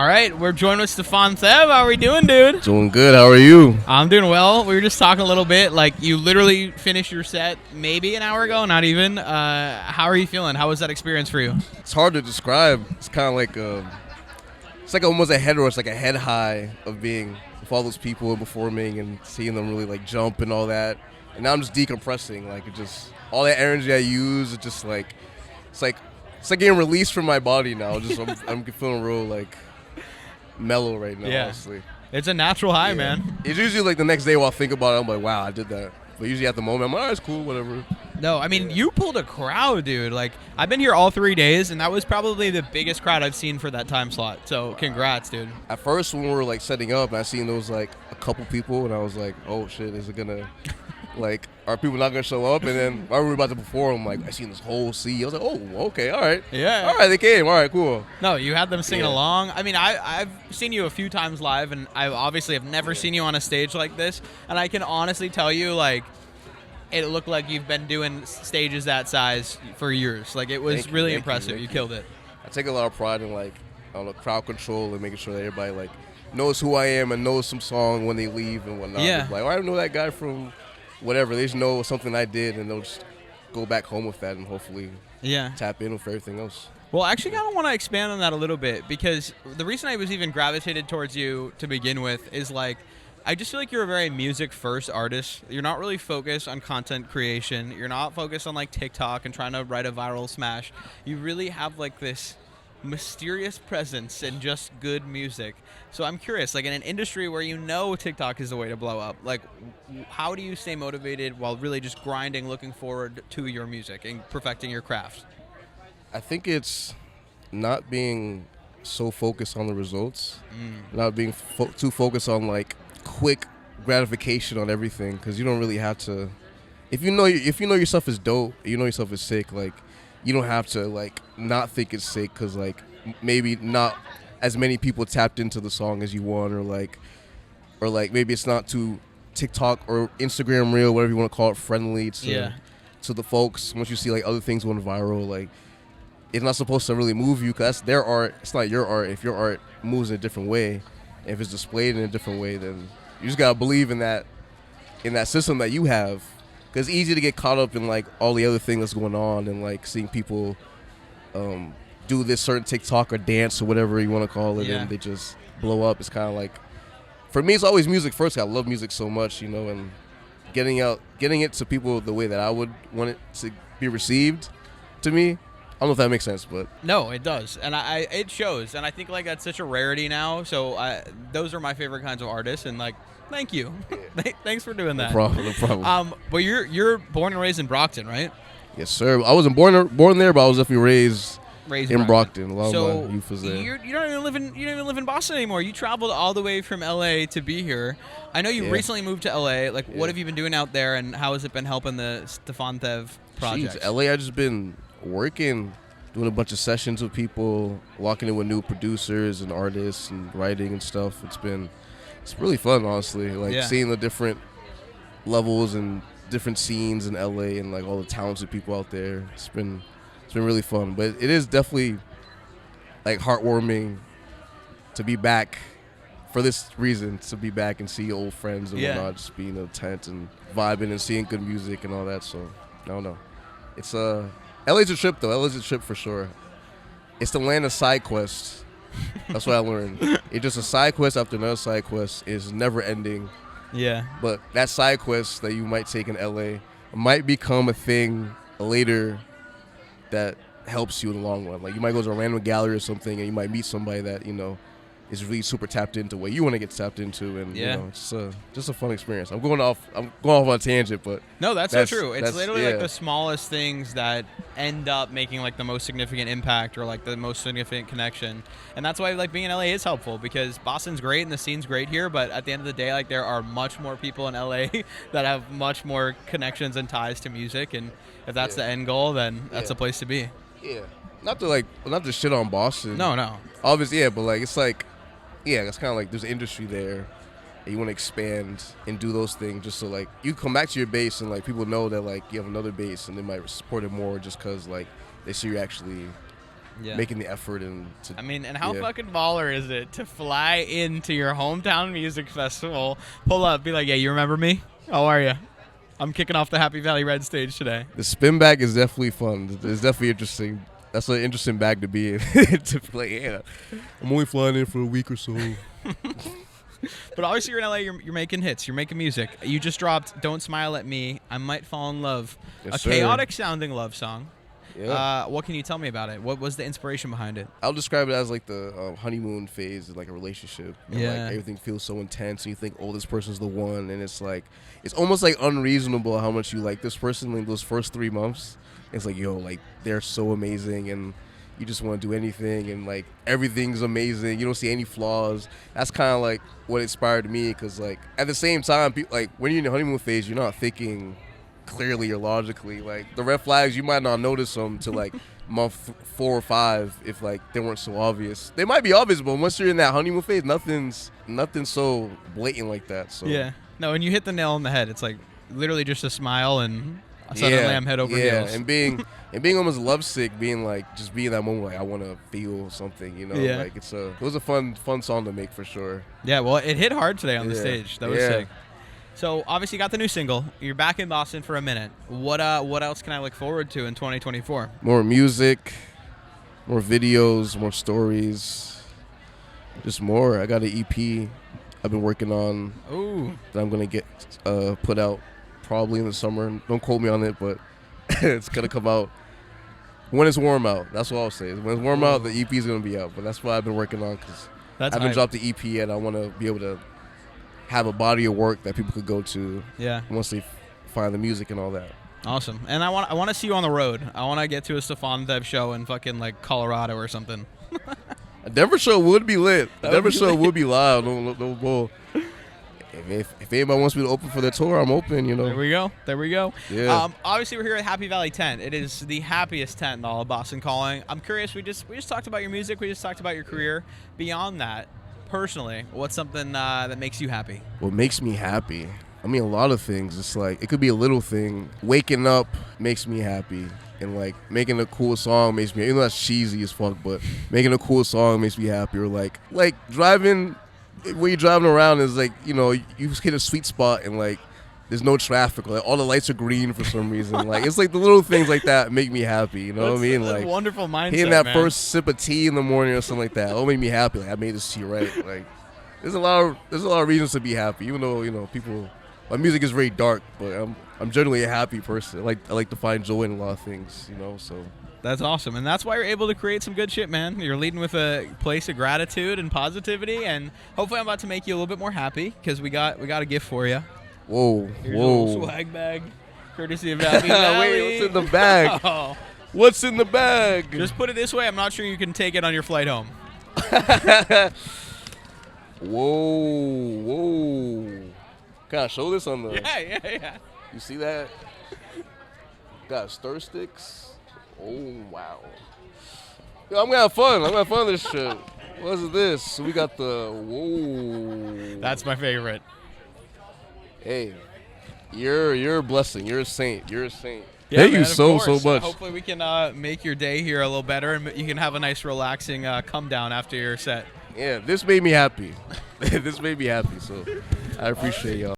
All right, we're joined with Stefan Thev. How are we doing, dude? Doing good. How are you? I'm doing well. We were just talking a little bit. Like, you literally finished your set maybe an hour ago, not even. How are you feeling? How was that experience for you? It's hard to describe. It's kind of like it's like almost a head rush, like a head high of being with all those people and performing and seeing them really like jump and all that. And now I'm just decompressing. Like, it just all that energy I use, it's just like it's like getting released from my body now. I'm feeling real like mellow right now, honestly. It's a natural high, man. It's usually like the next day while I think about it, I'm like, wow, I did that. But usually at the moment, I'm like, all right, it's cool, whatever. No, I mean, you pulled a crowd, dude. Like, I've been here all 3 days, and that was probably the biggest crowd I've seen for that time slot. So, congrats, dude. At first, when we were like setting up, I seen there was like a couple people, and I was like, oh shit, is it gonna, like, are people not gonna show up? And then while we were about to perform, like, I seen this whole sea. I was like, oh, okay, all right. Yeah. All right, they came. All right, cool. No, you had them singing along. I mean, I've seen you a few times live, and I obviously have never seen you on a stage like this. And I can honestly tell you, like, it looked like you've been doing stages that size for years. Like, it was really impressive. You killed it. I take a lot of pride in, like, I don't know, crowd control and making sure that everybody, like, knows who I am and knows some song when they leave and whatnot. Yeah. Like, oh, I know that guy from whatever. They just know something I did, and they'll just go back home with that and hopefully tap in with everything else. Well, I actually kind of want to expand on that a little bit, because the reason I was even gravitated towards you to begin with is, like, I just feel like you're a very music-first artist. You're not really focused on content creation. You're not focused on, like, TikTok and trying to write a viral smash. You really have, like, this mysterious presence and just good music. So I'm curious, like, in an industry where you know TikTok is the way to blow up, like, how do you stay motivated while really just grinding, looking forward to your music and perfecting your craft? I think it's not being so focused on the results, not being too focused on, like, quick gratification on everything, because you don't really have to. If you know your stuff is dope, you know your stuff is sick, like, you don't have to, like, not think it's sick because, like, maybe not as many people tapped into the song as you want, or maybe it's not too TikTok or Instagram reel, whatever you want to call it, friendly to the folks. Once you see, like, other things going viral, like, it's not supposed to really move you because that's their art. It's not your art. If your art moves in a different way, if it's displayed in a different way, then you just gotta believe in that system that you have. Because it's easy to get caught up in, like, all the other things that's going on and, like, seeing people do this certain TikTok or dance or whatever you want to call it, and they just blow up. It's kind of like, for me, it's always music first. I love music so much, you know, and getting it to people the way that I would want it to be received to me. I don't know if that makes sense, but no, it does, and it shows, and I think, like, that's such a rarity now. So those are my favorite kinds of artists, and, like, thank you, thanks for doing that. No problem. But you're born and raised in Brockton, right? Yes, sir. I wasn't born there, but I was definitely raised in Brockton. A lot of my youth was there. You don't even live in Boston anymore. You traveled all the way from LA to be here. I know you recently moved to LA. Like, what have you been doing out there, and how has it been helping the Stefan Thev project? Jeez, LA, I just been working, doing a bunch of sessions with people, walking in with new producers and artists and writing and stuff. It's really fun, honestly. Like, seeing the different levels and different scenes in LA and, like, all the talented people out there. It's been really fun. But it is definitely, like, heartwarming to be back for this reason, to be back and see old friends and whatnot, just being in a tent and vibing and seeing good music and all that. So, I don't know. It's LA's a trip, though. LA's a trip for sure. It's the land of side quests. That's what I learned. It's just a side quest after another side quest. Is never ending. Yeah. But that side quest that you might take in LA might become a thing later that helps you in the long run. Like, you might go to a random gallery or something, and you might meet somebody that, you know, is really super tapped into what you want to get tapped into, and you know, it's just a fun experience. I'm going off on a tangent, but no, that's so true. It's literally like the smallest things that end up making, like, the most significant impact or, like, the most significant connection. And that's why, like, being in LA is helpful, because Boston's great and the scene's great here, but at the end of the day, like, there are much more people in LA that have much more connections and ties to music, and if that's the end goal, then that's a place to be. Yeah. Not to shit on Boston. No. Obviously, but, like, it's like, it's kind of like there's an industry there, and you want to expand and do those things just so, like, you come back to your base and, like, people know that, like, you have another base and they might support it more just because, like, they see you're actually making the effort and I mean, and how fucking baller is it to fly into your hometown music festival, pull up, be like, yeah, you remember me? How are you? I'm kicking off the Happy Valley Red stage today. The spin back is definitely fun. It's definitely interesting. That's an interesting bag to be in. To play, yeah. I'm only flying in for a week or so. But obviously you're in LA, you're making hits, you're making music. You just dropped Don't Smile at Me, I Might Fall in Love, a chaotic sounding love song. Yeah. What can you tell me about it? What was the inspiration behind it? I'll describe it as like the honeymoon phase of like a relationship. And yeah. Like everything feels so intense and you think, oh, this person's the one. And it's like, it's almost like unreasonable how much you like this person in those first 3 months. It's like, yo, like they're so amazing and you just want to do anything and like everything's amazing. You don't see any flaws. That's kind of like what inspired me because like at the same time, like when you're in the honeymoon phase, you're not thinking clearly or logically. Like the red flags, you might not notice them till like month 4 or 5 if like they weren't so obvious. They might be obvious, but once you're in that honeymoon phase, nothing's so blatant like that. So yeah, no, and you hit the nail on the head. It's like literally just a smile and suddenly I'm head over heels. And being almost lovesick, being like just being that moment like I want to feel something, you know. Yeah. Like it was a fun song to make for sure. Yeah, well, it hit hard today on the stage. That was sick. So obviously you got the new single. You're back in Boston for a minute. What else can I look forward to in 2024? More music, more videos, more stories, just more. I got an EP I've been working on. Ooh. That I'm gonna get put out probably in the summer. Don't quote me on it, but it's gonna come out when it's warm out. That's what I'll say. When it's warm out, the EP is gonna be out. But that's what I've been working on because I haven't dropped the EP yet. I want to be able to have a body of work that people could go to. Yeah. Once they find the music and all that. Awesome. And I want to see you on the road. I want to get to a Stefan Thev show in fucking like Colorado or something. A Denver show would be lit. A Denver show would be live. No bull. If anybody wants me to open for their tour, I'm open, you know. There we go. Yeah. Obviously, we're here at Happy Valley Tent. It is the happiest tent in all of Boston Calling. I'm curious, we just talked about your music. We just talked about your career. Beyond that, personally, what's something that makes you happy? What makes me happy? I mean, a lot of things. It's like, it could be a little thing. Waking up makes me happy. And like making a cool song makes me, even though that's cheesy as fuck, but making a cool song makes me happy. Or like driving, when you're driving around is like, you know, you hit a sweet spot and like there's no traffic. Like all the lights are green for some reason. Like it's like the little things like that make me happy. You know what I mean? That's like a wonderful mindset, hitting that man. first sip of tea in the morning or something like that. It'll make me happy. Like I made this tea right. Like there's a lot of reasons to be happy. Even though, you know, people, my music is very dark, but I'm generally a happy person. I like to find joy in a lot of things, you know. So that's awesome, and that's why you're able to create some good shit, man. You're leading with a place of gratitude and positivity, and hopefully I'm about to make you a little bit more happy because we got a gift for you. Whoa, Here's a little swag bag, courtesy of Happy Valley. Wait, what's in the bag? Oh. What's in the bag? Just put it this way: I'm not sure you can take it on your flight home. Whoa. Can I show this on the? Yeah. You see that? Got stir sticks. Oh wow. Yo, I'm gonna have fun. With this shit. What is this? So we got the whoa. That's my favorite. Hey, you're a blessing. You're a saint. Yeah, man, thank you so much. Hopefully we can make your day here a little better, and you can have a nice, relaxing come down after your set. Yeah, this made me happy. So I appreciate y'all.